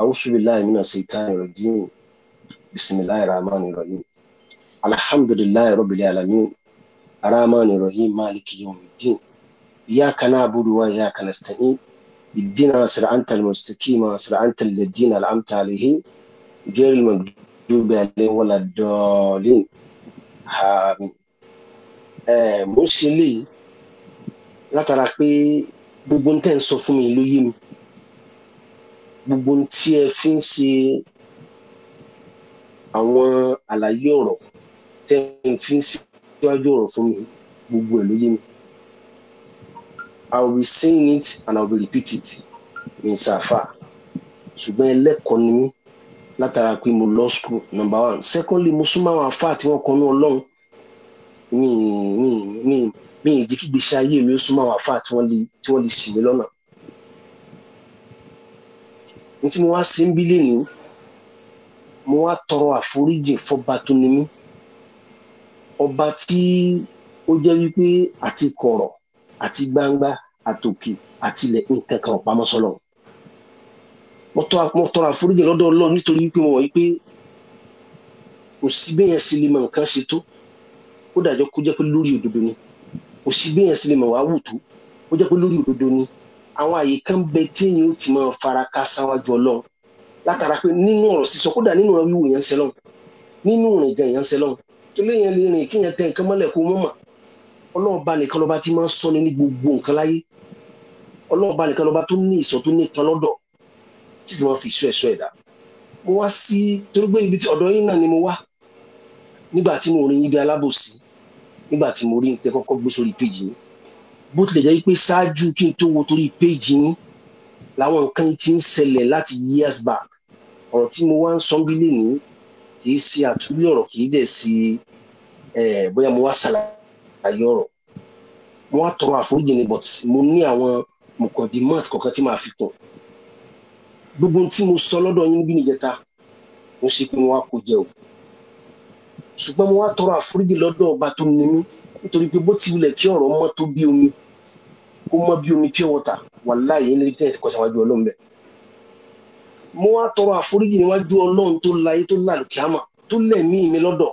أعوذ بالله من الشيطان الرجيم بسم الله الرحمن الرحيم الحمد لله رب العالمين الرحمن الرحيم مالك يوم الدين إياك نعبد وإياك نستعين اهدنا صراط المستقيم صراط الذين أنعمت عليهم غير المغضوب عليهم ولا الضالين àmín. Mo ń ṣe léyìí látara pé gbogbo ń tẹ́ ń sọ fún mi ló yé mi, gbogbo ń tí ẹ fi ń ṣe àwọn àlàyé ọ̀rọ̀ tẹ́ ń fi ń síwájú ọ̀rọ̀ fún mi, gbogbo ẹ̀ ló yé mi. I will be saying it and I will repeat it in Safa. Ṣùgbọ́n ẹlẹ́kọ̀ọ́ ni mí látara pé mo law school number one. Secondly, mo súnmọ́ àwọn àfáà tí wọ́n kọ́ ní Ọlọ́run. Mi ìdí kí gbèsè ayé mi ó súnmọ́ àwọn àfáà tí wọ́n lè ṣì mí lọ́nà. Ní tí mo wá sí ń bí lénìí, mo wá tọrọ àforíjì fọba tó ní mí, ọba tí ó jẹ́ wípé àti kọ̀rọ̀ àti gbangba àtòkè àti ilẹ̀ nǹkan kan ò pamọ́ sọ́lọ́run. Mo tọrọ àforíjì lọ́dọ̀ Ọlọ́run nítorí wípé mo wọ̀ wípé kò sí béèyàn sì lè mọ nǹkan ṣe tó ó dàjọ́ kó jẹ́ pé lórí òdodo ni, kò sí béèyàn sì lè mọ wàá wù tó ó jẹ́ pé lórí òdodo ni. Àwọn àyè kan bẹ tí èèyàn ó ti máa fara ká sáwájú Ọlọ́run látara pé nínú ọ̀rọ̀ sísọ, kódà nínú ọ̀rọ̀ wíwò yẹn ń ṣe lọ́hùn, nínú ìrìn gan yẹn ń ṣe lọ́hùn, tó léèyàn lè rìn kí yẹn tẹ nǹkan mọ́lẹ̀ kó mọ́ mà. Ọlọ́run bá nìkan lọ́ba tí máa ń sọ ní gbogbo nǹkan láyé. Ọlọ́run bá nìkan lọ́ba tó ní ìsọ̀ tó ní ìkan lọ́dọ̀ tí sì máa fi ìṣọ́ ẹ̀ṣọ́ ẹ̀dá. Mo wá sí torí pé ibi tí ọ̀dọ̀ yín náà ni mo wá nígbà tí mo rí yín bí alábòsí, nígbà tí mo rí yín tẹ́ kọ́kọ́ gbé sórí péjì yín, bó tilẹ̀ jẹ́ pé ṣáájú kí n tó wo torí péjì yín làwọn nǹkan ti ń ṣẹlẹ̀ láti years back. Ọ̀rọ̀ tí mo wá ń sọ bí lénìí kì í ṣe àtúwí ọ̀rọ̀, kì í dẹ̀ sí bóyá mo wá ṣàlàyé ọ̀rọ̀. Mo wá tọrọ àforíjì ni, but mo ní àwọn mọ̀kàndínmọ́ọ̀tì kọ̀ọ̀kan tí màá fi kún. Gbogbo tí mo sọ lọ́dọ̀ yín bí níjẹta mo ṣe pé mo wá kó jẹ o, ṣùgbọ́n mo wá tọrọ àforíjì lọ́dọ̀ ọba tó ní mí nítorí pé bó ti wulẹ̀ kí ọ̀rọ̀ mọ́ tó bí omi, kó mọ́ bí omi pure water, wàláhì yín lè tẹ̀ kọ́ síwájú Ọlọ́run bẹ́ẹ̀. Mo wá tọrọ àforíjì níwájú Ọlọ́run tó láyé tó lálùkíámà tó lẹ̀mí mi lọ́dọ̀,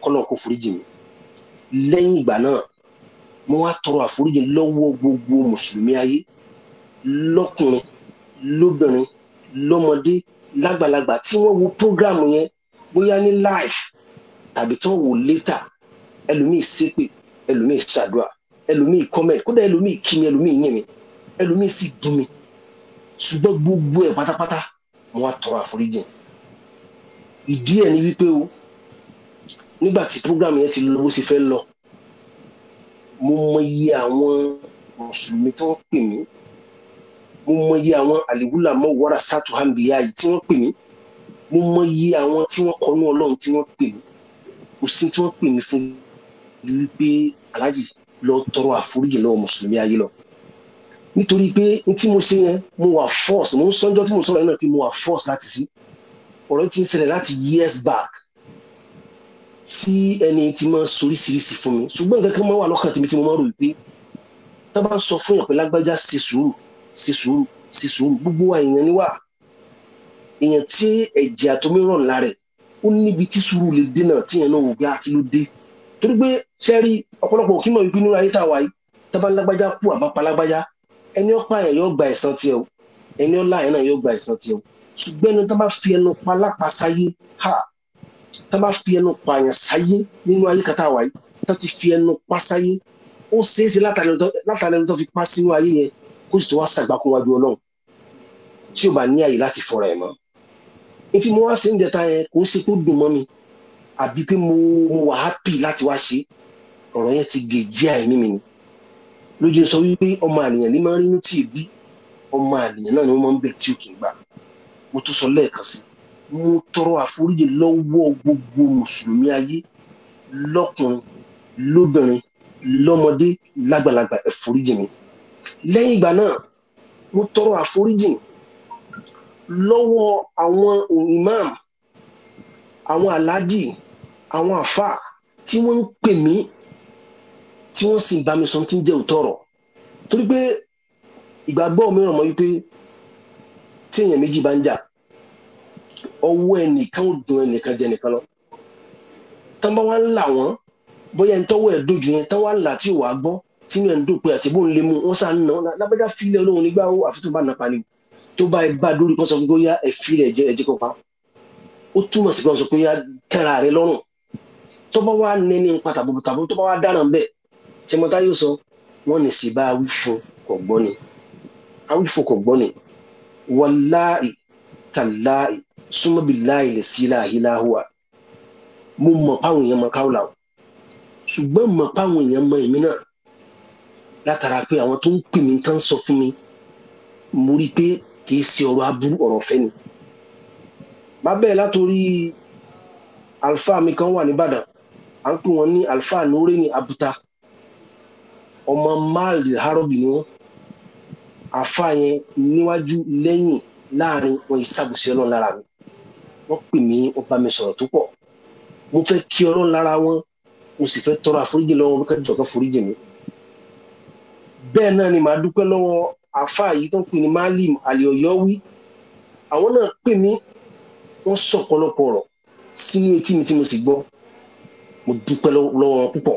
k'Ọlọ́run kó foríjì mi. Lẹ́yìn ìgbà náà mo wá tọrọ àforíjì lọ́wọ́ gbogbo mùsùlùmí ayé, lọ́kùnrin lóbìnrin lọ́mọdé lágbàlagbà tí wọ́n wo prógrámù yẹn bóyá ní live tàbí tí wọ́n wò later. Ẹlòmíì ṣépè, ẹlòmíì ṣàdúrà, ẹlòmíì comment, kódà ẹlòmíì kí mi, ẹlòmíì yìn mi, ẹlòmíì sì dùn mi. Ṣùgbọ́n gbogbo ẹ̀ pátápátá mo wá tọrọ àforíjì. Ìdí ẹ̀ ni wípé o, nígbà tí prógrámù yẹn ti lọ bó ṣe fẹ́ lọ, mo mọ iye àwọn mùsùlùmí tí wọ́n pè mí, mo mọ iye àwọn àlìwúlà mọ́ wàrà sátú hàmbíyá yìí tí wọ́n pè mí, mo mọ iye àwọn tí wọ́n kọnú Ọlọ́run tí wọ́n pè mí. Kò sí tí wọ́n pè mí fún wípé aláàjì lọ tọrọ àforíjì lọ́wọ́ mùsùlùmí ayé lọ. Nítorí pé n tí mo ṣe yẹn mo wà force, mo ń sọ́njọ́ tí mo sọ̀rọ̀ yẹn náà pé mo wà force láti sí. Ọ̀rọ̀ tí ń ṣẹlẹ̀ láti years back tí ẹni tí máa ń soríṣiríṣi fún mi, ṣùgbọ́n nǹkan kan máa wà lọ́kàn tèmi tí mo máa rò wípé tá bá ń sọ fún yàn pé lágbájá ṣe sùúrù ṣe sùúrù ṣe sùúrù, gbogbo wa èèyàn ni wà, èèyàn tí ẹ̀jẹ̀ àtomi ràn lára rẹ̀ ó níbi tí sùúrù lè dé náà tí yẹn náà wò pé kí ló dé. Torí pé sẹ́rí ọ̀pọ̀lọpọ̀ kí mọ̀ wípé nínú ayé tá a wà yìí tá bá ń lágbájá kú àbápa lágbájá, ẹni ọ̀pá yẹn yóò gba ẹ̀san tiẹ̀ o, ẹni ọ̀la yẹn náà yóò gba ẹ̀san tiẹ̀ o. Ṣùgbọ́n ẹni tá bá fi ẹnu pa lápá sáyé, tá bá fi ẹnu pa àyàn sáyé nínú ayé kan tá a wà yìí, tá ti fi ẹnu pa sáyé, ó ṣeéṣe látàrí ẹni tó fi pa sínú ayé yẹn kó sì tó wá ṣàgbákò wájú Ọlọ́run tí ò bá ní àyè láti fọ̀rọ̀ ẹ̀ mọ́. Ní tí mo wá ṣe ń jẹta yẹn kò ń ṣe tó dùn mọ́ mi àbí pé mo wà happy láti wá ṣe, ọ̀rọ̀ yẹn ti gèjì àìní mi ni. Lójú sọ wípé ọmọ àlèyàn ní máa ń rínú tí ì bí, ọmọ àlèyàn náà ni wọ́n máa ń bẹ̀ tí ò kì í gbà. Mo tún sọ lẹ́ẹ̀kan sí, mo tọrọ àforíjì lọ́wọ́ gbogbo mùsùlùmí ayé, lọ́kùnrin lóbìnrin lọ́mọdé lágbàlagbà, ẹ foríjì mi. Lẹ́yìn ìgbà náà mo tọrọ àforíjì lọ́wọ́ àwọn imam, àwọn aláàjì, àwọn àfà tí wọ́n ń pè mí tí wọ́n sì ń bá mi sọ tí ń jẹ́ òótọ́ ọ̀rọ̀. Torí pé ìgbàgbọ́ mi ràn mọ́ wípé tí èèyàn méjì bá ń jà ọwọ́ ẹnìkan ò dùn ẹnìkan jẹ nìkan lọ tán bá wá ń là wọ́n bóyá ń tọ́wọ́ ẹ̀ dojú yẹn tán wá là tí ò wá gbọ́ tínú ẹ̀ ń dùn pé àti bóun lè mú wọn sá ń nà lábẹ́dá fílẹ̀ olóhùn nígbà ó àfi tó bá nà pani tó bá ẹ bá dórí kan sọ fún bóyá ẹ fílẹ̀ ẹ̀jẹ̀ kọ́pa ó túmọ̀ sí pé wọ́n sọ pé yá tẹ́ra rẹ lọ́rùn tó bá wá nẹni pàtàkì tàbí tó bá wá dára bẹ́ẹ̀ ṣe mọ́tá yóò sọ wọ́n ní sì bá wí fún kò gbọ́ ni àwí fún kò gbọ́ ni wàláì tàláì súnmọ́ billahi lè sí láàhíláhùwà mo mọ̀ páwọn èèyàn mọ̀ káwùlà ṣùgbọ́n mọ̀ páwọn èèyàn mọ̀ èmi náà látara pé àwọn tó ń pè mí tán sọ fún mi mo rí i pé kì í ṣe ọ̀rọ̀ aburú ọ̀rọ̀ ọ̀fẹ́ ni má bẹ́ẹ̀ látòrí alfa mi kan wà nìbàdàn à ń pè wọ́n ní alfa nure ní abuta ọmọ máàlì harobi ni wọ́n àfa yẹn níwájú lẹ́yìn láàrin wọn ìsàbùsí ọlọ́run lára mi wọ́n pè mí wọ́n bá mi sọ̀rọ̀ tó pọ̀ mo fẹ́ kí ọlọ́run lára wọn mo sì fẹ́ tọrọ àforíjì lọ́wọ́ wọn kẹ́jọ́ kan foríjì mi bẹ́ẹ̀ náà ni màá dúpẹ́ lọ́wọ́ àfa yìí tó ń pè ní Malim Alioyowi àwọn náà pè mí wọ́n sọ ọ̀pọ̀lọpọ̀ ọ̀rọ̀ sínú etí mi tí mo sì gbọ́ mo dúpẹ́ lọ́wọ́ wọn púpọ̀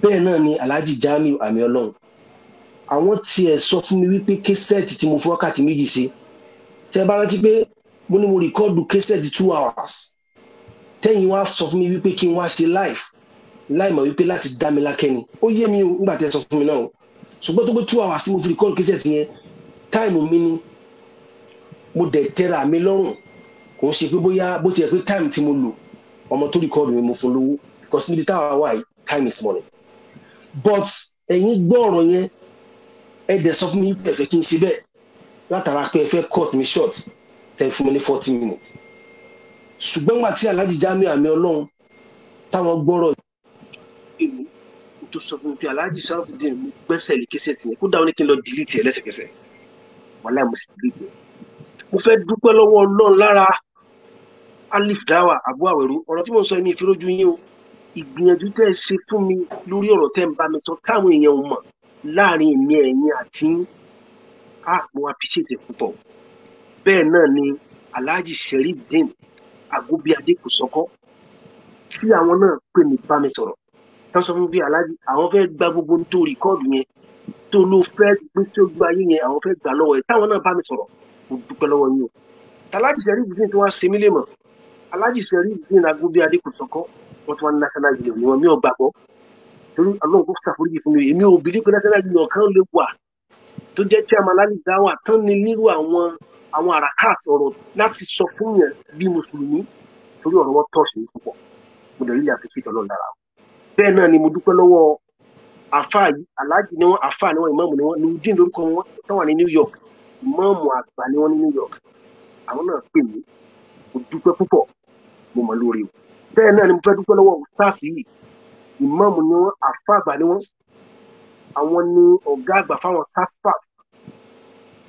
bẹ́ẹ̀ náà ni Alhaji Jamiu àmì ọlọ́run àwọn tiẹ̀ sọ fún mi wípé késẹ́ẹ̀tì tí mo fi wákàtí méjì ṣe tẹ́ bá rántí pé mo ní mo rìkọ́ọ̀dù késẹ́ẹ̀tì 2 hours tẹ́yìn wá sọ fún mi wípé kí n wá ṣe live láì mọ̀ wípé láti dá mi lákẹ́ ni ó yé mi nígbà tẹ́ sọ fún mi náà ṣùgbọ́n tó pé 2 hours tí mo fi rìkọ́ọ̀dù késẹ́ẹ̀tì yẹn táìmù mi ni mo dẹ̀ tẹ́ra mi lọ́rùn kò ń ṣe pé bóyá bó ti yẹ pé táìmù tí mo lò ọmọ tó rìkọ́ọ̀dù mi mo fún lówó because níbi táwa wà yìí time is money but ẹ̀yin gbọ́ ọ̀rọ̀ yẹn ẹ dẹ̀ sọ fún mi pé ẹ fẹ́ kí n ṣe bẹ́ẹ̀ látara pé ẹ fẹ́ cut me short tẹ́ fún mi ní 40 minutes ṣùgbọ́n wà tí Alhaji Jamiu àmì ọlọ́run táwọn gbọ́rọ̀ èmi tó sọ fún mi pé Alhaji Sharafudeen mo gbẹ́sẹ̀ lè kéṣẹ́ tì yẹn kó dáwọn ní kí n lọ delete ẹ lẹ́sẹ̀kẹsẹ̀ wàláì mo sì delete ẹ mo fẹ́ dúpẹ́ lọ́wọ́ ọlọ́run lára Alif Dawa Abu Aweru ọ̀rọ̀ tí mo sọ èmi ìfirójú yín o ìgbìyànjú tẹ́ ẹ ṣe fún mi lórí ọ̀rọ̀ tẹ́ ń bá mi sọ táwọn èèyàn ò mọ̀ láàrin èmi ẹ̀yin àti mo appreciate púpọ̀ bẹ́ẹ̀ náà ni Alhaji Sherifdeen Agobiade Kòsọ́kọ́ tí àwọn náà pè mí bá mi sọ̀rọ̀ tán sọ fún bí Alhaji àwọn fẹ́ gba gbogbo tó rìkọ́ọ̀dù yẹn tó ló fẹ́ gbé sí ojú ayé yẹn àwọn fẹ́ gbà lọ́wọ́ ẹ̀ táwọn náà bá mi sọ̀rọ̀ mo dúpẹ́ lọ́wọ́ yín o Alhaji Sherifdeen tí wọ́n ṣe mí lè mọ̀ Alhaji Sherifdeen Agobiade Kòsọ́kọ́ wọ́n tún wá ní national union ni wọ́n mi ò gbàgbọ́ torí ọlọ́run kò ṣàforíjì fún mi èmi ò bìlí pé national union kan lè wà tó jẹ́ chairman Alhaji Dawa tán ní nírú àwọn àràkàt ọ̀rọ̀ láti sọ fún yẹn bí mùsùlùmí torí ọ̀rọ̀ wọn tọ̀ sí púpọ̀ mo lè rí ilé àfẹ́sí ìtọ́lọ́ lára bẹ́ẹ̀ náà ni mo dúpẹ́ lọ́wọ́ àfáà yìí Alhaji ni wọ́n àfáà ni wọ́n ìmáàmù ni wọ́n Nurudeen lórúkọ wọn tó wà ní New York ìmáàmù àgbà ni wọ́n ní New York àwọn náà pè mí mo dúpẹ́ púpọ̀ mo mọ̀ lórí o bẹ́ẹ̀ náà ni mo fẹ́ dúpẹ́ lọ́wọ́ ustaz yìí ìmáàmù ni wọ́n àfáà àgbà ni wọ́n àwọn ni ọ̀gá àgbà fáwọn SASPAT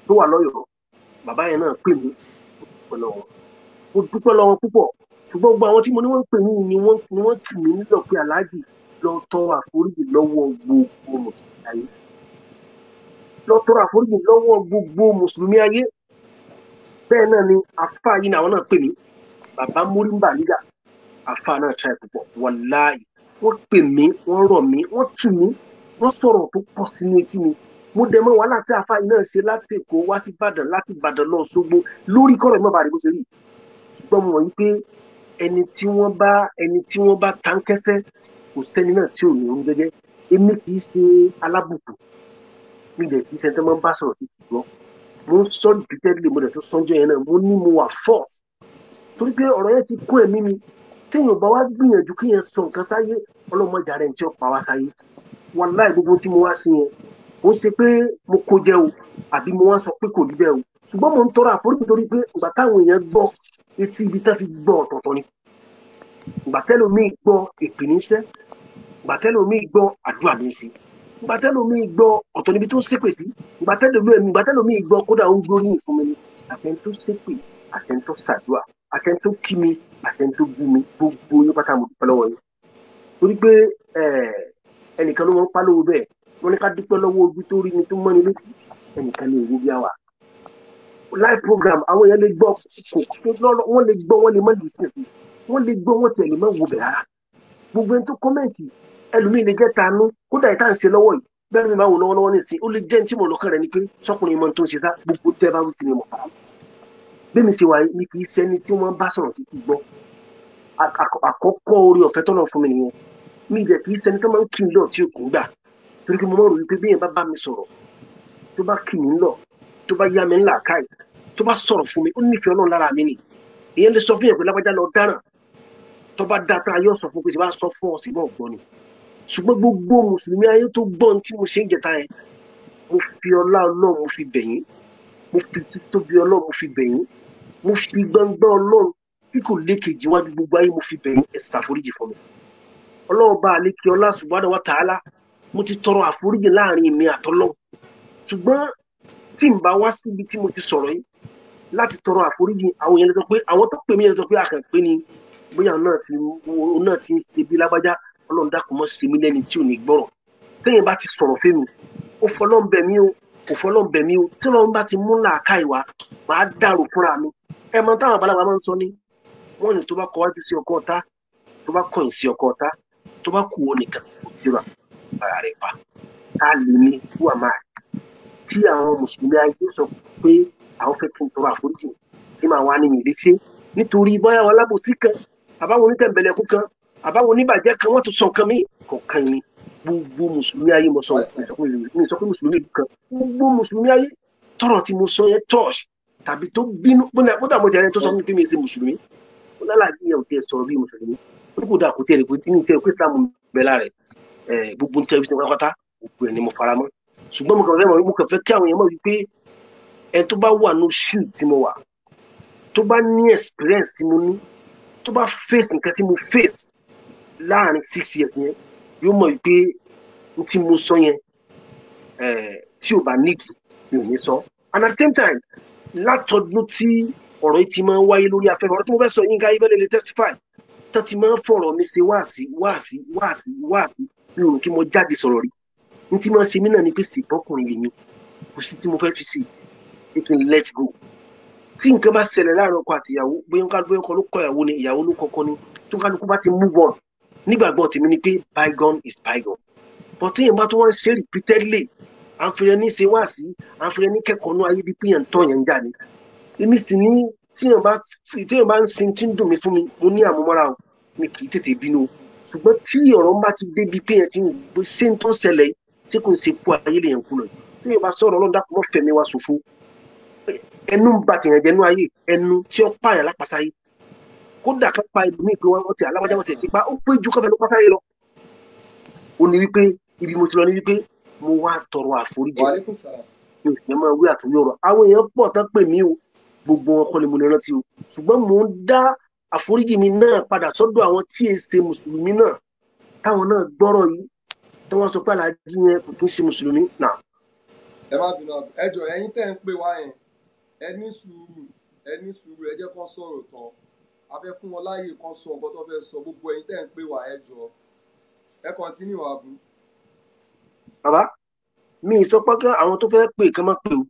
tó wà lọ́yọ̀ọ́ bàbá yẹn náà pè mí mo dúpẹ́ lọ́wọ́ púpọ̀ ṣùgbọ́n gbogbo àwọn tí mo ní wọ́n ń pè mí ni wọ́n kì mí nílò pé Alhaji lọ tọrọ àforíjì lọ́wọ́ gbogbo mùsùlùmí ayé lọ tọrọ àforíjì lọ́wọ́ gbogbo mùsùlùmí ayé bẹ́ẹ̀ náà ni àfáà yìí náà àwọn náà pè mí bàbá Múrímbà nígbà àfáà náà ṣáà púpọ̀ wàláì wọ́n pè mí wọ́n rọ̀ mí wọ́n tù mí wọ́n sọ̀rọ̀ tó pọ̀ sínú etí mi mo dẹ̀ mọ́ wàhálà tí àfáà yìí náà ṣe láti Èkó wá sí Ìbàdàn láti Ìbàdàn lọ Òṣogbo lórí kọ́rọ̀ ìmọ̀ bàrẹ̀ bó ṣe rí ṣùgbọ́n mo mọ̀ yí pé ẹni tí wọ́n bá táńkẹ́sẹ́ kò sẹ́ni náà tí ò ní orí gẹ́gẹ́ èmi kì í ṣe alábùkù mi dẹ̀ kì í ṣe ẹni tó máa ń bá sọ̀rọ̀ tí kì í gbọ́ mo ń sọ repeatedly mo dẹ̀ tó sọ́njọ́ yẹn náà mo ní mo wà force torí pé ọ̀rọ̀ yẹn ti kó ẹ̀mí mi téèyàn bá wá gbìyànjú kí yẹn sọ nǹkan sáyé ọlọ́mọdé rẹ̀ ń tí ó pa wá sáyé wàláì gbogbo tí mo wá sí yẹn ó ṣe pé mo kó jẹ o àbí mo wá sọ pé kò rí bẹ́ẹ̀ o ṣùgbọ́n mo ń tọrọ àforíjì torí pé ìgbà táwọn èèyàn gbọ́ etí ibi tá fi gbọ́ ọ̀tọ̀ọ̀tọ̀ ni ìgbà tẹ́lòmíì gbọ́ èpè níṣẹ́ ìgbà tẹ́lòmíì gbọ́ àdúrà ní í ṣe ìgbà tẹ́lòmíì gbọ́ ọ̀tọ̀ níbi tó ń ṣépè sí ìgbà tẹ́lòmíì gbọ́ kódà ó ń gbóríyìn fún mi ni àtẹ̀ntó ṣépè àtẹ̀ntó ṣàdúrà àtẹ̀ntó kí mi àtẹ̀ntó bú mi gbogbo yín pátá mo dúpẹ́ lọ́wọ́ yín torí pé ẹnìkan ló wọ́n pa lówó bẹ́ẹ̀ wọ́n ní ká dúpẹ́ lọ́wọ́ ojú tó rí ni tó mọ́ni létí ẹnìkan ní ìwú bí àwà live program àwọn èèyàn lè gbọ́ wọ́n lè gbọ́ wọ́n lè má lè sìn sí wọ́n lè gbọ́ wọ́n tiẹ̀ lè má wo bẹ̀ rárá gbogbo ẹni tó kọ́mẹ̀ntì ẹlòmíì lè jẹ́ tanú kódà ìta ń ṣe lọ́wọ́ yìí bẹ́ẹ̀ ni máa wò lọ́wọ́lọ́wọ́ ní ìsìn ó lè jẹ́ ní tí mo lọ́kàn rẹ̀ ni pé sọ́kùnrin mọ́ tó ń ṣe sá gbogbo tẹ́ bá wí sí ni mo fà á bí mi ṣe wà ní kì í ṣẹ́ni tí wọ́n bá sọ̀rọ̀ sí ti gbọ́ àkọ́kọ́ orí ọ̀fẹ́ tọ́nà fún mi nìyẹn mi ìdẹ̀ kì í ṣẹ́ni tó máa ń kí mi lọ tí òkú gbà torí pé mo máa rò wípé bí yẹn bá bá mi sọ̀rọ̀ tó bá kí mi lọ tó bá yá mi ńlá káì tó bá sọ̀rọ̀ fún mi ó nífẹ̀ẹ́ Ọlọ́run lára mi ni ìyẹn lè sọ fún yẹn pé lágbájá lọ dáràn tó bá dá tá a yọ sọ fún pé ṣe bá sọ fún ọ sí bọ́ ọ̀gbọ́n ni ṣùgbọ́n gbogbo mùsùlùmí ayé tó gbọ́n tí mo ṣe ń jẹta yẹn mo fi ọlá Ọlọ́run mo fi bẹ̀yìn mo fi títóbi Ọlọ́run mo fi bẹ̀yìn mo fi gbọ̀ngbọ̀n Ọlọ́run tí kò lékejì wájú gbogbo ayé mo fi bẹ̀yìn ẹ ṣàforíjì fún mi Ọlọ́run bá àlékè ọlá subhanahu wa ta'ala mo ti tọrọ àforíjì láàrin mi àtọlọ́run ṣùgbọ́n tí n bá wá síbi tí mo ti sọ̀rọ̀ yìí láti tọrọ àforíjì àwọn yẹn lè sọ pé àwọn tó pè mí yẹn lè sọ pé àkànpé ni bóyá òun náà ti ń ṣe bí lágbájá Ọlọ́run dákun mọ́ ṣe mí lẹ́ni tí ò ní gbọ́rọ̀ téèyàn bá ti sọ̀rọ̀ fẹ́mi ó fọlọ́n bẹ̀ mí o kò fọlọ́n bẹ̀ mí o tí Ọlọ́run bá ti mú làákà ìwà máa dàrú fúnra mi ẹ mọ táwọn àbálàgbà máa ń sọ ní wọ́n ní tó bá kọ wájú sí ọkọ ọ̀tá tó bá kọ̀yìn sí ọkọ ọ̀tá tó bá kú ọ nìkan kò dira ara rẹ̀ pa ká lè ní wà máa tí àwọn mùsùlùmí ayé sọ pé àwọn fẹ́ kí n tọrọ àforíjì tí màá wá ní mi léṣe nítorí bóyá wọn alábòsí kan àbáwọn onítẹ̀m̀bẹ̀lẹ̀kú kan àbáwọn oníbàjẹ́ kan wọ́n tún sọ nǹkan míì kọ̀ọ̀kan ni gbogbo mùsùlùmí ayé mo sọ mi sọ pé mùsùlùmí ìlú kan gbogbo mùsùlùmí ayé tọrọ tí mo sọ yẹn tọ́ọ̀ṣì tàbí tó bínú kódà mo tẹ̀lé tó sọ fún mi pé mi ṣe mùsùlùmí ó lálàájì yẹn ò tiẹ̀ sọ̀rọ̀ bí mùsùlùmí ó kò dà kó tiẹ̀ kó ní tiẹ̀ kó Islam bẹ̀ lára ẹ̀ gbogbo nítorí wípé pátápátá gbogbo ẹ̀ ni mo fara mọ́ ṣùgbọ́n mo kàn fẹ́ kí àwọn èèyàn mọ̀ wípé ẹ tó bá wà ní ṣù tí mo wà tó bá ní experience tí mo ní tó bá face nǹkan tí mo face láàrin 6 years yẹn yóò mọ̀ wípé n tí mo sọ yẹn tí ò bá nídìí mi ò ní sọ and at the same time látọdún tí ọ̀rọ̀ yìí ti máa ń wáyé lórí afẹ́fẹ́ ọ̀rọ̀ tí mo fẹ́ sọ yín ká ibẹ̀ lè testify tó ti máa ń fọ̀rọ̀ mi ṣe wáàsí mi ò rò kí mo jáde sọ̀rọ̀ rí n tí máa ń ṣe mí náà ni pé sì bọ́kùnrin lè mi kò sí tí mo fẹ́ fi sí i kí n let go tí nǹkan bá ṣẹlẹ̀ láàrin ọkọ àti ìyàwó bóyá ọkọ ló kọ ìyàwó ni ìyàwó ló kọ́kọ́ ni tó kálukú bá ti move on nígbàgbọ́ tèmi ni pé bygone is bygone but tí èèyàn bá tó wọ́n ṣe repeatedly àǹfẹ̀rẹ̀ ní ṣe wá sí àǹfẹ̀rẹ̀ ní kẹ́kọ̀ọ́ ní ayé bí pé yẹn ń tọ́ yẹn ń jà ní èmi sì ní tí èèyàn bá ń sin tí ń dùn mí fún mi mo ní àmúmọ́ra o mi kì í tètè bínú ṣùgbọ́n tí ọ̀rọ̀ bá ti dé bí pé yẹn ti ń gbé ṣé ń tó ṣẹlẹ̀ tí kò ń ṣe kú ayé lè yẹn kú lọ tí èèyàn bá sọ̀rọ̀ Ọlọ́run dákun mọ́ fẹ̀mí wa ṣòfò ẹnu ń ba tèèyàn jẹnu ayé ẹnu tí ó pààyàn lápasáyé kódà ká pa ìlú mi pé wọ́n ti alábàjá wọn ti pa ó pé ju káfẹ́ ló pásáyé lọ ó ní wípé ibi mo ti lọ ní wípé mo wá tọrọ àforíjì mi ò fẹ́ máa wí àtúnyẹ ọ̀rọ̀ àwọn èèyàn pọ̀ tán pè mí o gbogbo wọn kọ́ ni mo lè rántí o ṣùgbọ́n mò ń dá àforíjì mi náà padà sọ́dọ̀ àwọn tí è ṣe mùsùlùmí náà táwọn náà gbọ́rọ̀ yìí tí wọ́n sọ pé aláàjì yẹn kò tún ṣe mùsùlùmí náà. ẹ má bínú ẹ jọ̀ọ́ ẹ̀yin tẹ́ ń pè wá yẹn ẹ ní sùúrù ẹ jẹ́ kán sọ̀rọ̀ tán a fẹ́ fún wọn láàyè kan sọ nǹkan tó fẹ́ sọ gbogbo ẹ̀yin tẹ́ ń pè wá ẹ jọ̀ọ́ ẹ continue wá bú. bàbá mi ì sọ pé àwọn tó fẹ́ pè kán má pè o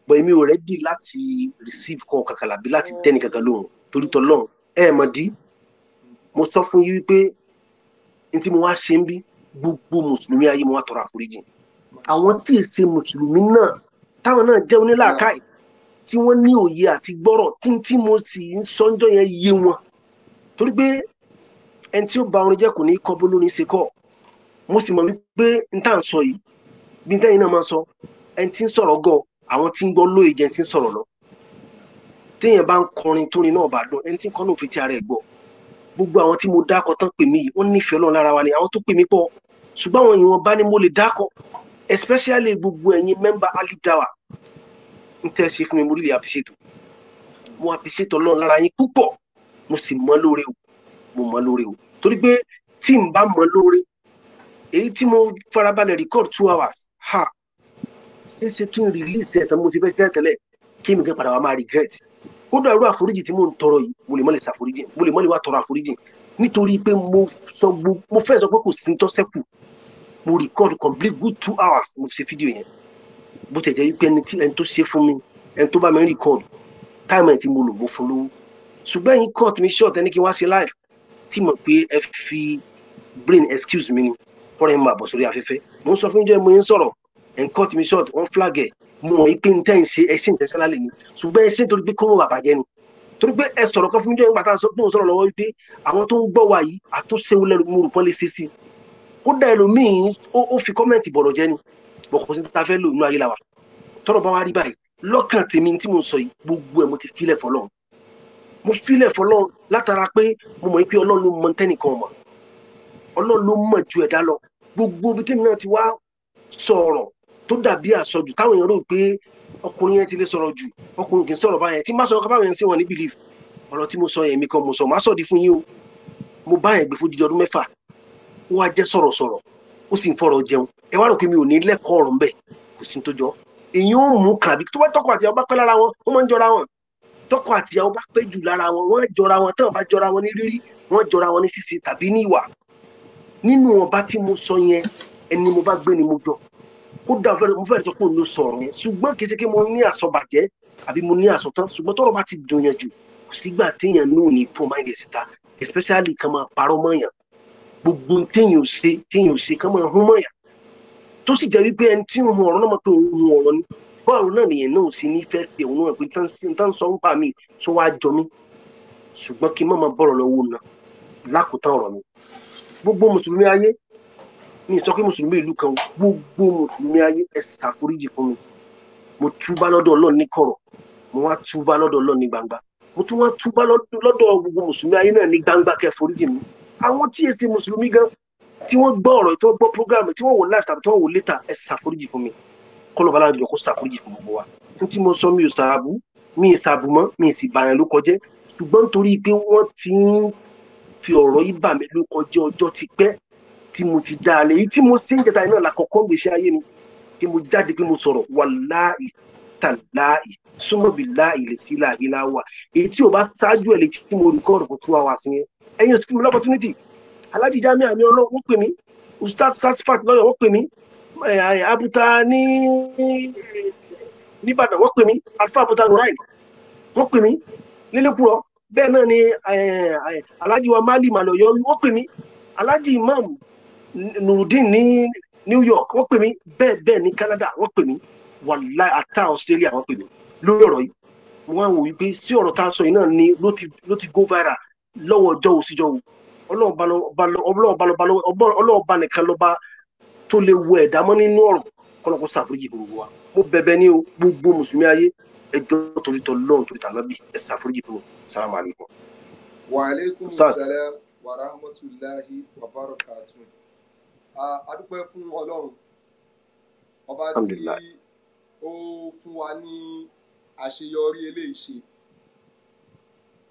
bọ̀ èmi ò rẹ́dì láti receive call kankan làbí láti tẹ́ni kankan lóhùn torí tọ́lọ́run ẹ mọ̀ dí mo sọ fún yín wípé n tí mo wá ṣe ń bí gbogbo mùsùlùmí ayé mo wá tọrọ àforíjì àwọn tí ì ṣe mùsùlùmí náà táwọn náà jẹ́ onílàákàyè tí wọ́n ní òye àti gbọ́rọ̀ tí mo sì ń sọ́njọ́ yẹn yé wọn torí pé ẹni tí ó ba orin jẹ́ kò ní kọ́ bó lórin ṣe kọ́ mo sì mọ̀ wípé n tá à ń sọ yìí bí n tẹ́yìn náà máa sọ ẹni tí ń sọ̀rọ̀ gọ̀ àwọn tí ń gbọ́ lóye jẹ́ tí ń sọ̀rọ̀ lọ téèyàn bá ń kọrin tórin náà bá dùn ẹni tí ń kọ́ náà fi ti ara ẹ̀ gbọ́ gbogbo àwọn tí mo dákọ̀ tán pè mí yìí wọ́n nífẹ̀ẹ́ Ọlọ́run lára wa ni àwọn tó pè mí pọ̀ ṣùgbọ́n àwọn ìwọ̀nba ni mo lè dákọ̀ especially gbogbo ẹ̀yin mẹ́mbà Alif Dawa n tẹ́ ṣe fún mi mo rí appreciate mo appreciate Ọlọ́run lára yín púpọ̀ mo sì mọ́ lóore o mo mọ́ lóore o torí pé tí n bá mọ́ lóore èyí tí mo farabalẹ̀ record 2 hours ha ṣe kí n release ẹ̀ tán mo ti fẹ́ sílẹ̀ tẹ́lẹ̀ kí mi kẹ́ padà wá máa regret kódà irú àforíjì tí mo ń tọrọ yìí mo lè má lè ṣàforíjì mo lè má lè wá tọrọ àforíjì nítorí pé mo fẹ́ sọ pé kò sí ní tọ́sẹ́kù mo record complete good 2 hours mo fi ṣe fídíò yẹn bó tẹ̀ jẹ́ wípé ẹni tó ṣe fún mi ẹni tó bá mi record táìmù ẹ̀ tí mo lò mo fún lówó ṣùgbọ́n ẹ̀yin cut mi short ẹni kí n wá ṣe live tí mo pé ẹ fi brain excuse mi ni kọ́rẹ́ máa bọ̀ sórí afẹ́fẹ́ mo ń sọ fún jẹ́ mo ń sọ̀rọ̀ ẹ̀ ń cut mi short wọ́n flag ẹ̀ mo mọ̀ pé n tẹ́ ń ṣe ẹ ṣe intentionally ni ṣùgbọ́n ẹ ṣe nítorí pé kó wọ́n bàbá jẹ́ ni torí pé ẹ sọ̀rọ̀ kan fún mi jẹ́ nígbà tá a sọ pé mo sọ̀rọ̀ lọ́wọ́ wípé àwọn tó ń gbọ́ wa yìí àtúnṣe lẹ́nu mo rò pọ́n lè ṣe sí kódà ẹlòmíín ó fi kọ́mẹ̀ntì bọ̀rọ̀ jẹ́ ni bọ̀kọ̀ sí ta fẹ́ lò inú ayé la wa tọ́rọ̀ bá wá rí báyìí lọ́kàn tèmi tí mo sọ yìí gbogbo ẹ̀ mo ti filẹ̀ fọlọ́run mo filẹ̀ fọlọ́run látara pé mo mọ̀ pé ọlọ́run ló mọ tẹ́nìkan mọ̀ ọlọ́run ló mọ̀ ju ẹ̀dá lọ gbogbo ibi tí mi náà ti wá sọ̀rọ̀ tó dàbí àsọjù táwọn èèyàn rò pé ọkùnrin yẹn ti lè sọ̀rọ̀ jù ọkùnrin kì í sọ̀rọ̀ báyẹn tí má sọ̀rọ̀ kábàáyé ń sí wọn ní belief ọ̀rọ̀ tí mo sọ yẹn mi kan mo sọ má sọ̀dí fún yín o mo bá yẹn gbé fún jíjọ ọdún 6 ó wá jẹ́ sọ̀rọ̀sọ̀rọ̀ ó sì ń fọ̀rọ̀ jẹun ẹ wá rò pé mi ò ní lẹ́kọ̀ọ́ ọ̀rọ̀ ńbẹ̀ kò sí tó jọ èyí ó mú kàbí tó bá tọkọ àtìyàwó bá pẹ́ lára wọn wọ́n máa ń jọra wọn tọkọ àtìyàwó bá pẹ́ jù lára wọn wọ́n jọra wọn tán bá jọra wọn ní rírí wọ́n jọra wọn ní ṣíṣe tàbí ní ìwà nínú ọba tí mo sọ yẹn ẹni mo bá gbé ni mo jọ kódà mo fẹ́rẹ̀ sọ pé òun ló sọ̀rọ̀ yẹn ṣùgbọ́n kì í ṣe pé mo ní àsọbàjẹ́ àbí mo ní àsọtán ṣùgbọ́n tọ́rọ̀ bá ti dùn yẹn jù kò sígbà téèyàn náà ní pọ̀ máa ń yẹ síta especially kan máa parọ́ mọ́yàn gbogbo téèyàn ò ṣe kan máa hún mọ́yàn tó sì jẹ́ wípé ẹni tí ń hun ọ̀rọ̀ náà mọ̀ pé òun hun ọ̀rọ̀ ni báwo náà nìyẹn náà sì ní fẹ́ fi òun náà pé tán sọ ń pa mí tó wá jọ mí ṣùgbọ́n kí n má máa bọ̀rọ̀ lọ́wọ́ náà lákòótán ọ̀rọ̀ mi gbogbo mùsùlùmí ayé mi sọ pé mùsùlùmí ìlú kan gbogbo mùsùlùmí ayé ẹ ṣàforíjì fún mi mo túbá lọ́dọ̀ Ọlọ́run ní kọ̀rọ̀ mo wá túbá lọ́dọ̀ Ọlọ́run ní gbangba mo tún wá túbá lọ́dọ̀ gbogbo mùsùlùmí ayé náà ní gbangba kẹ́ foríjì mi àwọn tí èsì mùsùlùmí gan tí wọ́n gbọ́ ọ̀rọ̀ tí wọ́n gbọ́ program tí wọ́n wò live tàbí tí wọ́n wò later ẹ ṣàforíjì fún mi kọ́nà bá lára jọ kó ṣàforíjì fún gbogbo wa fún tí mo sọ mi ò ṣàbù mi ì ṣàbù mọ́ mi ì sì bàyàn ló kọjẹ́ ṣùgbọ́n nítorí pé wọ́n ti ń fi ọ̀rọ̀ yìí bà mí ló kọjẹ́ ọjọ́ ti pẹ́ tí mo ti dá a lé èyí tí mo ṣe ń jẹta iná làkọ́kọ́ gbèsè ayé mi kí mo jáde pé mo sọ̀rọ̀ wàláì tàláì súnmọ́bìláì lè sí láàyè láwà èyí tí o bá ṣáájú ẹ̀ lè tí mo rìkọ́ọ̀dù fún 2 hours yẹn ẹ̀yin ò ti fún mi lọ́pọ̀tunity Alhaji Jamiu àmì ọlọ́ wọ́n pè mí Ustaz Sasfat lọ́yọ̀ wọ́n pè mí Abuta ní Ìbàdàn wọ́n pè mí Alfa Abuta Nurain wọ́n pè mí Lélẹ́kùrọ̀ bẹ́ẹ̀ náà ni Alhaji wa Mali Maloyo wọ́n pè mí Alhaji Imam Nurudeen ní New York wọ́n pè mí bẹ́ẹ̀ ní Canada wọ́n pè mí wàláì àtà Australia wọ́n pè mí lórí ọ̀rọ̀ yìí wọ́n wò wípé sí ọ̀rọ̀ tá a sọ yìí náà ni ló ti go viral lọ́wọ́ ọjọ́ òsíjọ́ o ọlọ́ọ̀ba nìkan lọ́ba tó lè wọ ẹ̀dá mọ́ nínú ọ̀rọ̀ kọ́lọ́kọ́ ṣàforíjì gbogbo wa mo bẹ̀bẹ̀ ní o gbogbo mùsùlùmí ayé ẹjọ́ torí tọ́lọ́run torí tànábì ẹ ṣàforíjì fún mi salamu alaykum. Wa alaikum salam wa rahmatulahi wa barakatuh. Adúpẹ́ fún Ọlọ́run ọba tí ó fún wa ní àṣeyọrí eléyìí ṣe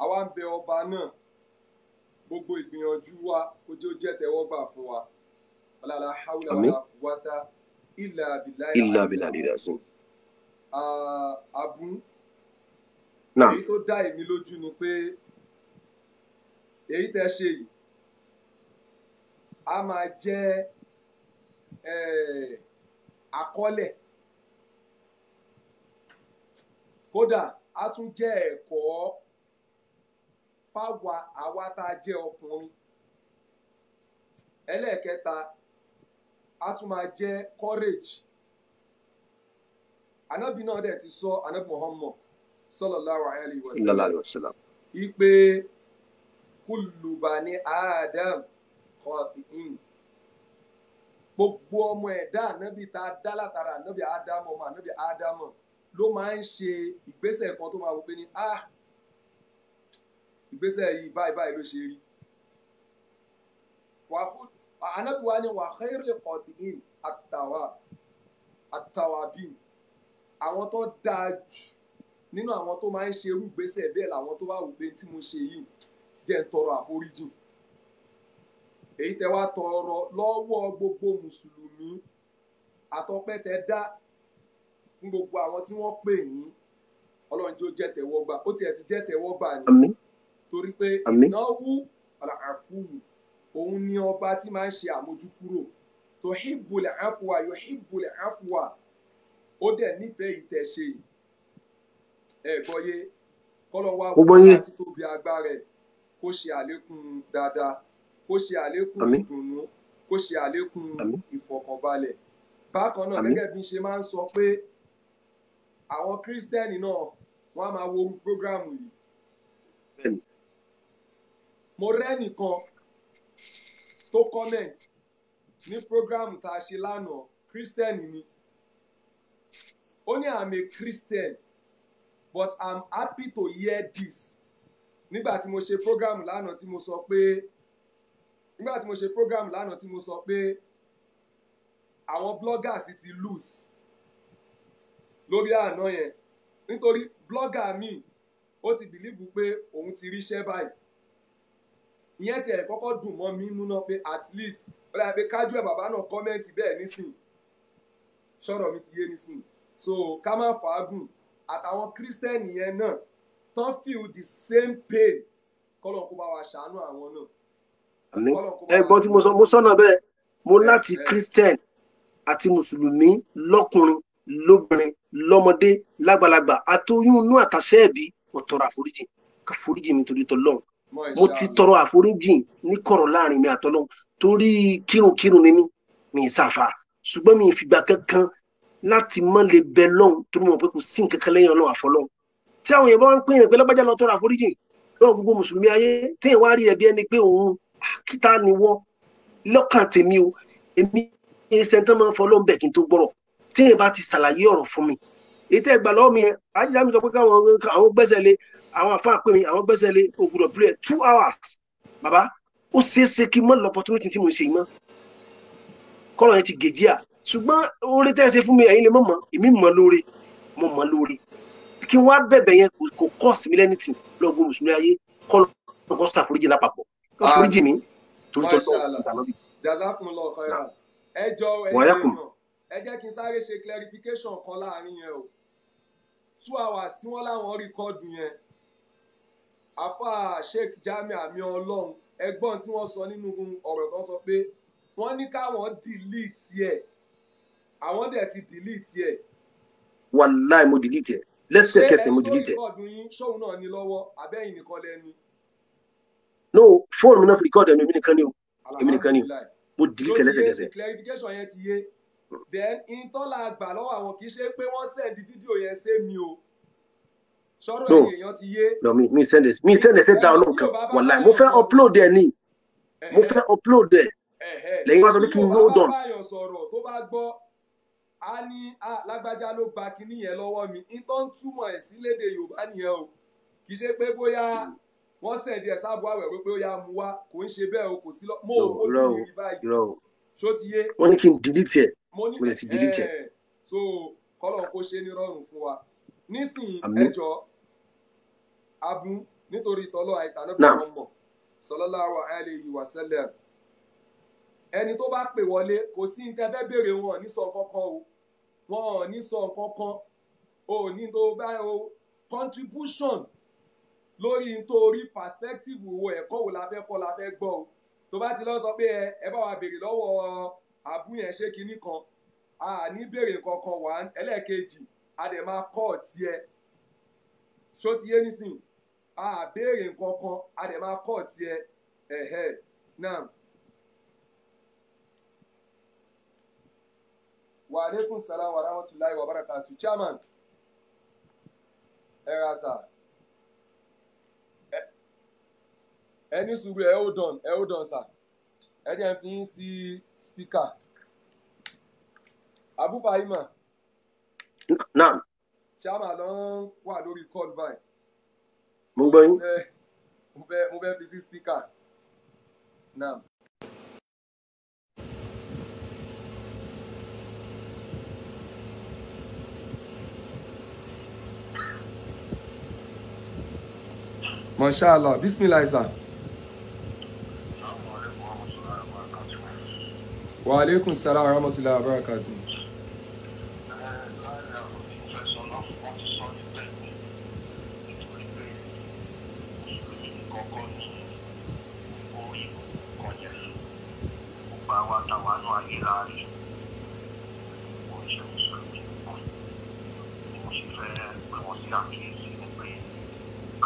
àwa ń bẹ ọba náà gbogbo ìgbìyànjú wa kó jẹ́ tẹ́wọ́gbà fún wa ọlọ́lá haúlá wàlá quwwata illa billahi azim. Abu èyí tó dá èmi lójú ni pé èyí tẹ́ ṣe yìí a máa jẹ́ àkọlẹ̀ kódà a tún jẹ́ ẹ̀kọ́ fáwa àwa tá a jẹ́ ọkùnrin ẹlẹ́ẹ̀kẹta a tún máa jẹ́ courage anabi náà dẹ̀ ti sọ anabi Muhammad sallallahu alayhi wa sallam ipe kullu bani Adam khati'in gbogbo ọmọ ẹ̀dá anabi tá a dá látara anabi Adam ọmọ anabi Adam ló máa ń ṣe ìgbésẹ̀ kan tó máa wọ pé ní ìgbésẹ̀ yìí báyìí ló ṣe rí anabi wa ni wa khairul qati'in at-tawabin àwọn tó dáa jù nínú àwọn tó máa ń ṣe irú ìgbésẹ̀ bẹ́ẹ̀ làwọn tó bá wù pé tí mo ṣe yìí jẹ́ ń tọrọ àforíjì èyí tẹ́ wá tọrọ lọ́wọ́ gbogbo mùsùlùmí àtọpẹ́ tẹ́ dá fún gbogbo àwọn tí wọ́n pè yín ọlọ́run tí ó jẹ́ tẹ̀wọ́gbà ó tiẹ̀ ti jẹ́ tẹ̀wọ́gbà ni torí pé ìnáwó àlàáfùrù òun ni ọba tí máa ń ṣe àmójúkúrò tuhibbul afwa yuhibbul afwa ó dẹ̀ nífẹ̀ẹ́ ìtẹ̀ṣe yìí gbọ́yé kọ́lọ̀ wá Gbogbo wọ́n yín. láti tóbi agbára ẹ̀ kó ṣe àlékún dáadáa kó ṣe àlékún Àmín. ìdùnnú kó ṣe àlékún Àmín. ìfọ̀kànbalẹ̀ bákan náà Àmín. gẹ́gẹ́ bí n ṣe máa ń sọ pé àwọn kírísítẹ́nì náà wọ́n á máa wo orú prógráàmù yìí Bẹ́ẹ̀ni. mo rẹ́nìkan tó comment ní prógráàmù tá a ṣe lánàá kírísítẹ́nì ni ó ní I'm a Christian but I'm happy to hear this nígbà tí mo ṣe prógráàmù lánàá tí mo sọ pé àwọn bloggers ti loose lórí àná yẹn nítorí blogger mi ó ti bìlíìfù pé òun ti ríṣẹ́ báyìí ìyẹn tiẹ̀ kọ́kọ́ dùn mọ́ mi nínú náà pé at least ó dàbí pé kájú ẹ̀ bàbá náà kọ́mẹ́ǹtì bẹ́ẹ̀ nísìn ṣọ́rọ̀ mi ti yé nísìn so ká má fàágùn àtàwọn kírísítẹ́nì yẹn náà tán feel the same pain kọ́lọ̀ kó bá wa ṣàánú àwọn náà. Àmín. Ẹ̀gbọ́n tí mo sọ́nà bẹ́ẹ̀ mo láti Christian àti mùsùlùmí lọ́kùnrin lóbìnrin lọ́mọdé lágbàlagbà àtoyún inú àtàṣẹ ẹ̀bí mo tọrọ àforíjì ká foríjì mi torí tọlọ́run mo ti tọrọ àforíjì ní kọ̀rọ̀ láàrin mi àtọlọ́run torí kírunkírun ni mi ìsàfà ṣùgbọ́n mi ìfìgbà kankan láti mọ́ lè bẹ lọ́hùn torí mo mọ̀ pé kò sí nǹkan kan lẹ́yìn ọlọ́run àfọlọ́hun tí àwọn èèyàn bá ń pè yàn pé lágbájá lọ tọrọ àforíjì lọ́wọ́ gbogbo mùsùlùmí ayé téèyàn wá rí ẹbí ẹni pé òun kíta ni wọ́ lọ́kàn tèmi o èmi ìṣẹ́ntàn máa ń fọlọ́hun bẹ̀ kí n tó gbọ́rọ̀ téèyàn bá ti ṣàlàyé ọ̀rọ̀ fún mi èyí tẹ́ gbà lọ́wọ́ mi yẹn ajíjà mi sọ pé àwọn gbẹ́sẹ̀ lé àwọn àfáà pè mí àwọn gbẹ́sẹ̀ lé ògùdọ̀ pílẹ̀ 2 hours bàbá ó ṣeéṣe kí n mọ́ l'opportunity tí mo ṣe yìí mọ́ kọ́rọ̀ yẹn ti gèjì à ṣùgbọ́n oore tẹ́ ẹ ṣe fún mi ẹ̀yin lè mọ̀ mọ́ èmi mọ̀ lóore mo mọ̀ lóore kí n wá bẹ̀bẹ̀ yẹn kò kọ́ sí mi lẹ́nìtì lọ́gbọ̀n mùsùlùmí ayé kọ́ ṣàforíjì lápapọ̀ kọ́ foríjì mi torí tọ́lọ́ ìtànàbí. jazakumullahu khairan ẹ jọ ẹ jẹ́ kí n sáré ṣe clarification kan láàrin yẹn o 2 hours tí wọ́n láwọn rìkọ́ọ̀dù yẹn afa Sheikh Jamiu àmì ọlọ́run ẹgbọ́n tí wọ́n sọ nínú ọ̀rọ̀ tó sọ pé wọ́n ní káwọn delete ẹ̀ àwọn dẹ̀ ti delete ẹ̀. Wàláì mo delete ẹ̀ lẹ́sẹ̀kẹsẹ̀ mo delete ẹ̀. ṣé ẹni tó rìkọ́ọ̀dù yín ṣóun náà ní lọ́wọ́ àbẹ́yìn nìkan lẹ́ni. no fóònù mi náà fi rìkọ́ọ̀dù ẹnu èmi nìkan ni o mo delete ẹ̀ lẹ́sẹ̀kẹsẹ̀. clarification yẹn ti yé then ìtọ́lá àgbà lọ́wọ́ àwọn kì í ṣe pé wọ́n send fídíò yẹn sé mi o sọ̀rọ̀ èèyàn ti yé. no mi send ẹ̀ download kan wàláì mo fẹ́ upload ẹ̀ ni lẹ́yìn wá sọ pé kí n hold on. tó bá báyọ̀ sọ̀rọ̀ tó bá gbọ́ a ní lágbájá ló gba kinní yẹn lọ́wọ́ mi ìtọ́ ń túmọ̀ ẹ̀ sí lédè Yorùbá nìyẹn o kì í ṣe pé bóyá wọ́n send ẹ̀ sáàbù àwẹ̀ pé ó yá mu wá kò ń ṣe bẹ́ẹ̀ o kò sí mo ò fojú mi rí báyìí ṣó ti yé. wọ́n ní kí n delete ẹ̀ mo lè ti delete ẹ̀. so kọ́lọ̀ kó ṣe ní rọrùn fún wa nísìnyí ẹjọ́ abun nítorí tọ́lọ́ àìtànàbí ọmọ sallallahu alaihi wasallam ẹni tó bá pè wọlé kò sí ní tẹ́fẹ́ béèrè wọn ní sọ kankan o wọn ní sọ kankan o ní tó bá o contribution lórí nítorí perspective wo ẹ̀kọ́ wo la fẹ́ kọ́ la fẹ́ gbọ́ o tó bá ti lọ sọ pé ẹ bá wa béèrè lọ́wọ́ àbú yẹn ṣé kinní kan a ní béèrè kankan wà ẹlẹ́ẹ̀kejì a dẹ̀ máa kọ́ ọ̀tí ẹ ṣó ti yé nísìnyí a béèrè kankan a dẹ̀ máa kọ́ ọ̀tí ẹ náà. Wa alaikum salam wa rahmatullahi wa barakatuh. Chairman. Rasa. Any sùúrù hold on sir. Ẹ jẹ́ fi yín sí speaker. Abu Fahima. Naam. Chairman ló wà lórí call by. Mo gbọ́ yín. Mo fẹ́ fi sí speaker. Naam. Mashallah, bismillah sir. Wa alaikum salam wa rahmatullahi wa barakatuh.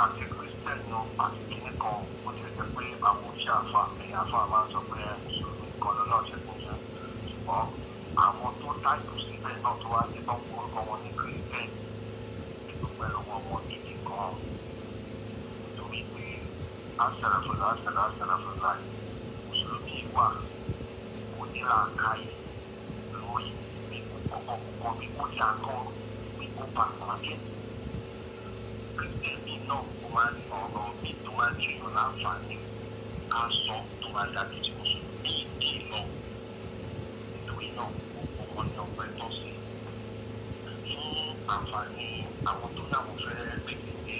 àti Christian náà àti kíní kan ó ti jẹ́ pé àwọn òṣìṣẹ́ àfa ẹ̀yà àfa máa ń sọ pé mùsùlùmí kan lọ́nà ṣe kò yẹ ṣùgbọ́n àwọn tó táìpù síbẹ̀ náà tó wá ní tán orúkọ wọn ní Christian nínú pẹ̀lú wọn gidi kan nítorí pé àṣàràfọ̀lá mùsùlùmí wà kò ní làákàyè lórí kọ̀kọ̀kọ̀ bí ó ti àkọ́ bí ó bá pàdé. Kristẹni náà ó máa ń ọ̀rọ̀ bí tó máa ń ṣèyàn láǹfààní ká sọ tó máa dàbí tí mùsùlùmí dì lọ. Nítorí náà gbogbo wọn ní ọgbẹ́ tọ́ sí. Fún àǹfààní àwọn tó náà wọ́n fẹ́ pèsè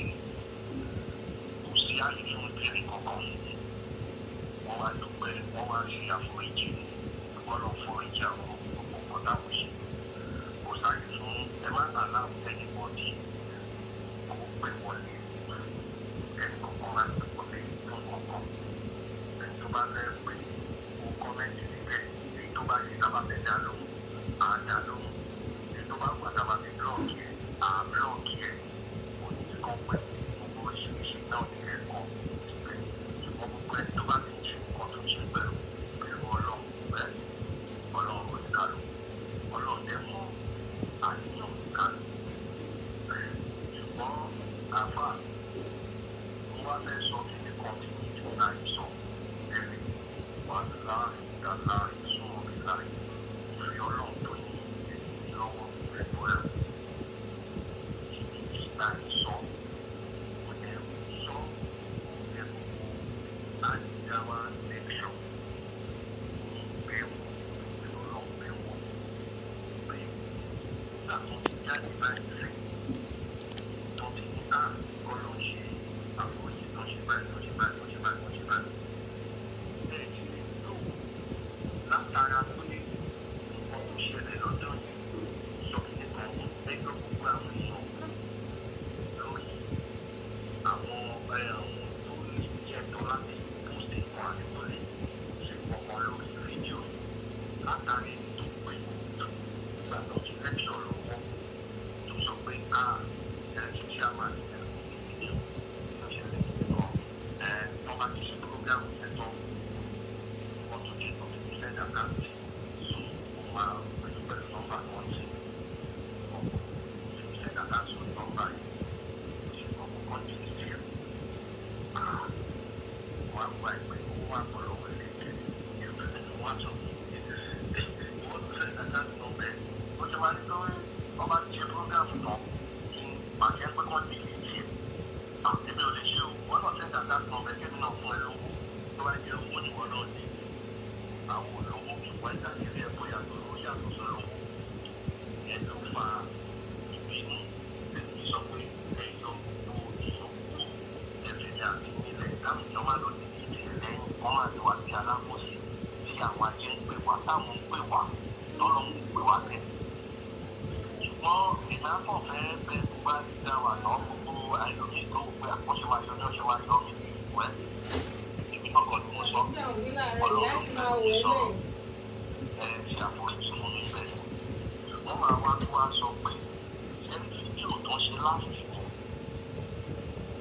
kò sí àyè fún ìbéèrè kankan. Wọ́n wá dúpẹ́ wọ́n wá ṣe àforíjì ìgbọ́dọ̀ foríjì àwọn gbogbo nǹkan táwọn ṣe. Kò sáyè fún ẹ má nà láwọn ẹni bọ́dí. Pé wọlé ẹni kọ̀ọ̀kan máa ń pè wọlé fún kọ̀ọ̀kan ẹni tó bá fẹ́ pé kó kọ́mẹ́ntì níbẹ̀ èyí tó bá ṣe tábà fẹ́ dá lóhùn á dá lóhùn èyí tó bá gbà tábà fẹ́ blọ́ọ̀kì ẹ̀ á blọ́ọ̀kì ẹ̀ kò ní kí kan pé gbogbo oríṣiríṣi náà ní ẹ̀kọ́ síbẹ̀ ṣùgbọ́n gbogbo ẹni tó bá ti ń ṣe nǹkan tó ṣe pẹ̀lú ọlọ́run bẹ́ẹ̀ ọlọ́run kò ní kálù ọlọ́run dẹ̀ mọ́ àníyàn kálù ṣùgbọ́n àfa mo wá fẹ́ sọ kí ni kan tí mi jù láì sọ ẹ̀rí wà láàrin ìdá láàrin súnmọ́ mi láì ìfẹ́ ọlọ́run tó ní èyí lọ́wọ́ ẹ̀kọ́ ẹ̀ ìdí láì sọ mo lè sọ ẹ̀kọ́ àìdáwà lẹ́kṣọ̀ ní bẹ́ẹ̀wò ìfẹ́ ọlọ́run bẹ́ẹ̀wò pé nígbà tó ti jáde báyìí fẹ́. Ọlọ́run ṣe àforíjì tó ṣe báyìí. Bẹ́ẹ̀ ni lò látara pé nǹkan tó ṣẹlẹ̀ lọ́jọ́ yìí sọ kí nìkan ẹgbẹ́ gbogbo àwọn èèyàn lórí àwọn tó lè jẹ́tọ́ láti pósìtì kan àti tó lè ṣe kọ̀ọ̀kan lórí fídíò látàrí tó pé nígbà tó ti lẹ́kṣọ̀ lọ́wọ́ tó sọ pé ẹni tí a máa ní ọba ti ṣe program yẹn tán wọ́n tún jẹ́ ọ̀tún ní sẹ́dá káàkiri so wọ́n máa pẹ̀lú nọ́mbà kan sí ọ̀pọ̀ sẹ́dá káàkiri nọ́mbà yìí ṣe ọ̀pọ̀ kan tí ní sí ẹ̀ wọ́n á gba ìpè wọ́n á gbọ́ lọ́wọ́ ilé ìjẹ́ wọ́n á sọ ìwọ́n tún sẹ́dá káàkiri nọ́mbà ẹ̀ wọ́n ti máa ní lórí ọba ti ṣe program tán kí pàṣẹ pé kọ́ ní ìdí èmi ò lè ṣe o wọ́n náà sẹ́dá káàkiri nọ́mbà ẹ̀ kẹ́mi náà fún ẹ lówó tó bá jẹ́ owó ni wọ́n náà ní àwọn olówó ṣùgbọ́n ìdàkẹ́lẹ́ ẹ̀kọ́ yàtọ̀ ló yàtọ̀ sọ́lọ́wọ́ ẹ̀ ló fa ìbínú ẹ̀mí sọ pé ẹ̀yọ gbogbo ìyókù ẹ̀fẹ̀ àti nílẹ̀ táwọn èèyàn máa lọ sí ìdí lẹ́yìn wọ́n máa ti wá sí alákòóso tí àwọn ajé ń pè wá táwọn ń pè wá tọ́lọ́ ń pè wá tẹ̀. ṣùgbọ́n ìdáàbọ̀ fẹ́ bẹ́ẹ̀ tó bá ti dá wà náà gbogbo àìlómi tó pé àkọ́ṣe máa yọ ní ọ̀ṣẹ́ wá yọ mí wẹ́ ibi náà kan tí mo sọ ọlọ́run sọ ṣe àforíjì fún mi bẹ́ẹ̀ wọ́n máa wá tó wá sọ pé ṣé fídíò tó ń ṣe láti kù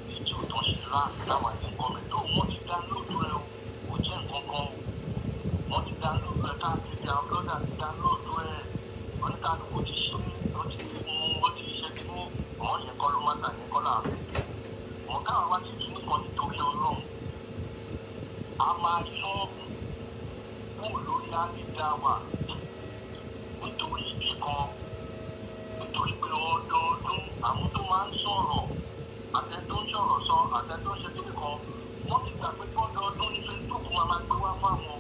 fídíò tó ń ṣe láti táwọn àti kọ́mẹ̀ tó wọ́n ti dá lóòdù ẹ̀ kò jẹ́ nǹkan kan wọ́n ti dá lóòdù ẹ̀ káàkiri àwọn blọ́dà ti dá lóòdù ẹ̀ oníkàlùkù ti ṣe ó ti ṣe kí ní àwọn yẹn kọ́ ló má tà yẹn kọ́ láàbẹ̀ wọ́n káwọn wá sí tún nìkan nítorí ọlọ́run a máa sọ́ọ̀bù kúrò lórí àdìdá wa nítorí ibi kan nítorí pé ọdọọdún àwọn tó máa ń sọ̀rọ̀ àtẹ tó ń sọ̀rọ̀ sọ àtẹ tó ń ṣe kíni kan wọ́n ti gbà pé ọdọọdún ní Facebook máa gbé wá fáwọn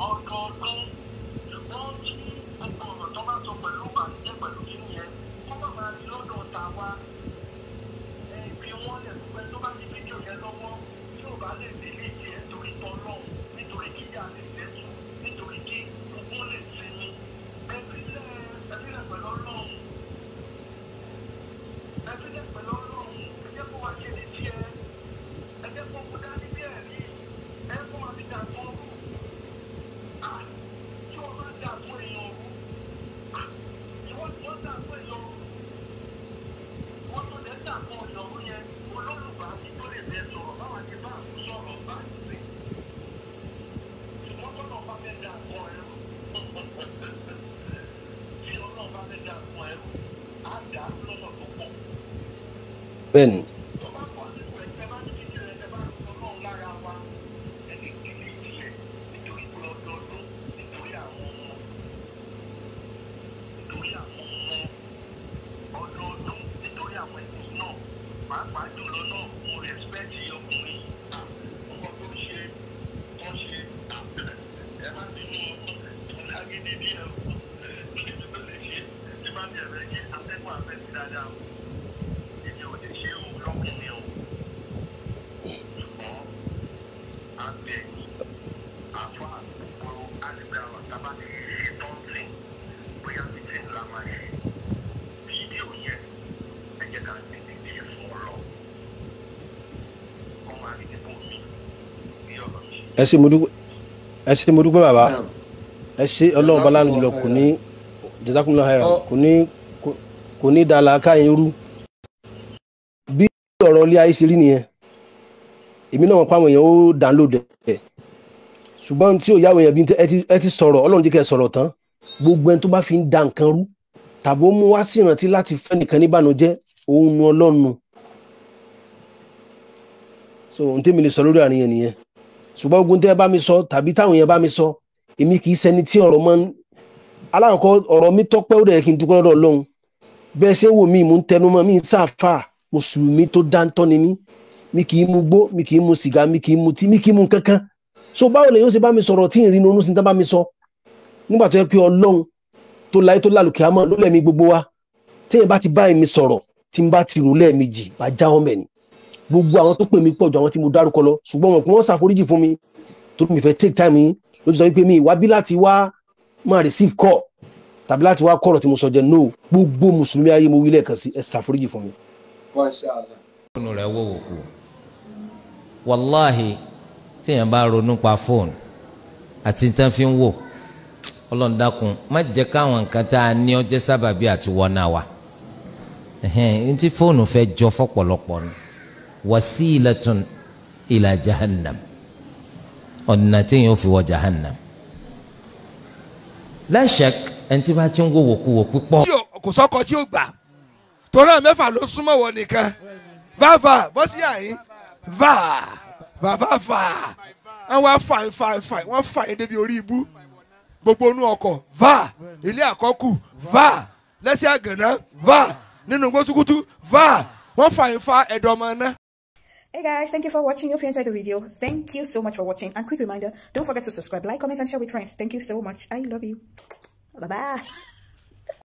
ọdọọdún ṣùgbọ́n tí gbogbo ọ̀rọ̀ tó bá sọ pẹ̀lú bàjẹ́ pẹ̀lú kíni yẹn wọ́n bá máa di lọ́dọ̀ ta wá bí wọ́n lè dúpẹ́ tó bá ti fídíò yẹn lọ́wọ́ tí ò bá lè délé tiẹ̀ torí tọ́lọ́ nítorí kíyà lè tẹ̀sùn nítorí bẹ́ẹ̀ni. ẹ ṣé mo dúpẹ́ bàbá ẹ ṣé Ọlọ́run bá láǹdì lọ kò ní jazakumullahu khairan kò ní dàlà káyìn rú bí ọ̀rọ̀ ilé ayé ṣe rí nìyẹn èmi náà wọn pa àwọn èèyàn ó download ẹ̀ ṣùgbọ́n tí ò yáwó èèyàn bí ẹ ti sọ̀rọ̀ Ọlọ́run jẹ́ kẹ́ ẹ sọ̀rọ̀ tán gbogbo ẹni tó bá fi ń da nǹkan rú tàbí ó mú wá sí ìrántí láti fẹ́ nìkan níbànújẹ́ òun nu Ọlọ́run so ohun tèmi lè sọ lórí àríyàn nìyẹn ṣùgbọ́n ogun tẹ́ ẹ bá mi sọ tàbí táwọn èèyàn bá mi sọ èmi kì í ṣẹni tí ọ̀rọ̀ mọ́ aláǹkọ́ ọ̀rọ̀ mi tọ́pẹ́ ó dẹ̀ kí n dúpẹ́ lọ́dọ̀ Ọlọ́run bẹ́ẹ̀ ṣé wò mí mú ń tẹnu mọ́ mi ń sáfà mùsùlùmí tó dáńtọ́ ni mí mi kì í mu gbó mi kì í mu sìgá mi kì í mu tí mi kì í mu kankan so báwo lè yóò ṣe bá mi sọ̀rọ̀ tí ìrìn onú sí tán bá mi sọ nígbà tó yẹ pé Ọlọ́run tó láyé tó lálùkẹ́ àmọ́ ló lẹ́mi gbogbo wa tí èèyàn bá ti bá mi sọ̀rọ̀ tí n bá ti rò lẹ́ẹ̀mejì bá já ọmọ ẹ̀ ni gbogbo àwọn tó pè mí pọ̀ ju àwọn tí mo dárúkọ lọ ṣùgbọ́n wọn kí wọ́n ṣàforíjì fún mi torí mi fẹ́ take time yín ló ti sọ wípé mi ìwà bí láti wá máa receive call tàbí láti wá kọ̀rọ̀ tí mo sọ jẹ́ no gbogbo mùsùlùmí ayé mo wí lẹ́ẹ̀kan sí ẹ ṣàforíjì fún mi. fóònù rẹ̀ wò wò kú wàláhì tí èèyàn bá ronú pa fóònù àti tán fi ń wò Ọlọ́run dákun má jẹ́ káwọn nǹkan tá a ní ọjọ́ sábàbí àti wọnà wa ẹ̀hẹ́n tí fóònù fẹ́ jọ fọ́pọ̀lọpọ̀ ni wasilatun ila jahannam ọ̀nà tí yóò fi wọ jahannam la shak ẹni tí bá ti ń wò wò pípọ̀. kò sọ́kọ tí ó gbà torí àwọn mẹ́fà ló súnmọ́ wọ nìkan bàbá bọ́sí àyín bàbá fà àwọn wọ́n fà yín débi orí ibú gbogbo onú ọkọ̀ ilé àkọ́kù lẹ́sẹ̀ àgànná nínú gbósùkútù wọ́n fà yín fa ẹ̀dọ̀ ọmọ náà. Hey guys, thank you for watching. Hope you enjoyed the video. Thank you so much for watching. And quick reminder, don't forget to subscribe, like, comment, and share with friends. Thank you so much. I love you. Bye-bye.